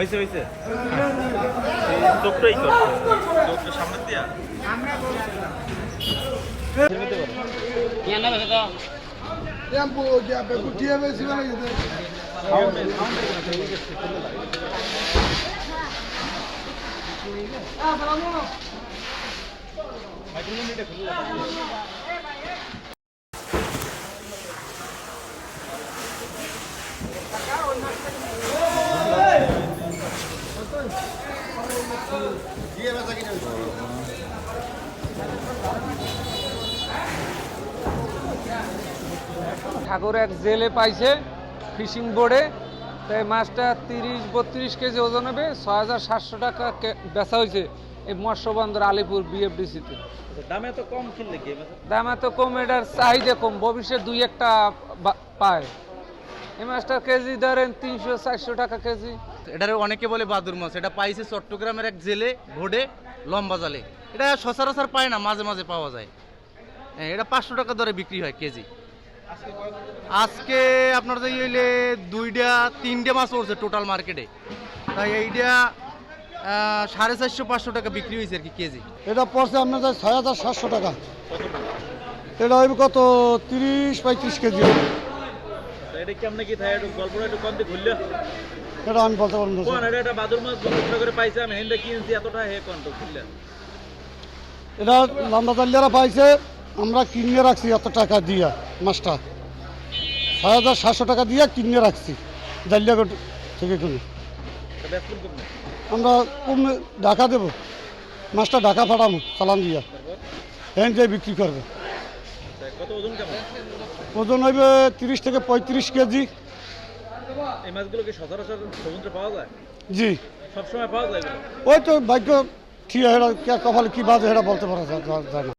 হয়েছে হয়েছে চোখটাই কর চোখটা সামনে দিয়া টেম্পো যাবে গুটিয়ে বেশি মানে যেতে ঠাকুর এক জেলে পাইছে ফিশিং বোর্ডে, তাই মাছটা 30-32 কেজি ওজন হবে। 6,700 টাকা বেচা হয়েছে এই মৎস্য বন্দর আলিপুর বিএফডিসিতে। দামে তো কম কিনলে কি দাম এত কম, এটার চাহিদা কম, ভবিষ্যৎ 2-1টা পায়। এই মাছটার কেজি ধরেন 300-400 টাকা কেজি। এটার অনেকে বলে বাদুর মাছ। এটা পাইছে চট্টগ্রামের এক জেলে ভোডে লম্বা জালে। এটা সচরাচর পায় না, মাঝে মাঝে পাওয়া যায়। এটা 500 টাকা দরে বিক্রি হয় কেজি। আজকে আপনার যে হইলে 2-3টে মাছ পড়ছে টোটাল মার্কেটে, তাই এইটা 450-500 টাকা বিক্রি হয়েছে আর কি কেজি। এটা পড়ছে আপনার 6,700 টাকা। এটা হইবে কত 30-35 কেজি। এটা কেমনে কি থাকে একটু গল্পটা একটু কম দিয়ে ঘুরলে এটা আমি বলতে পারবো না। কোন এটা বাদুর মাছ 200 করে পাইছে, আমি হেন্ডা কিনছি এতটা হে কোন তো ঘুরলে এটা লম্বা জালিয়ারা পাইছে, আমরা কিনে রাখছি এত টাকা দিয়া মাছটা 6,700 টাকা দিয়ে কিনে রাখছি জালিয়া থেকে কিনে। আমরা কমে ঢাকা দেবো, মাছটা ঢাকা পাঠাবো চালান দিয়া, হ্যাঁ যে বিক্রি করবে। কত ওজন কেমন? ওজন হইবে 30-35 কেজি। এই মাছগুলো কি সচরাচর সমুদ্রে পাওয়া যায়? জি, সব সময় পাওয়া যায়? ওই তো ভাগ্য ঠিক কপালে কি বাজে এটা বলতে পারা যায় না।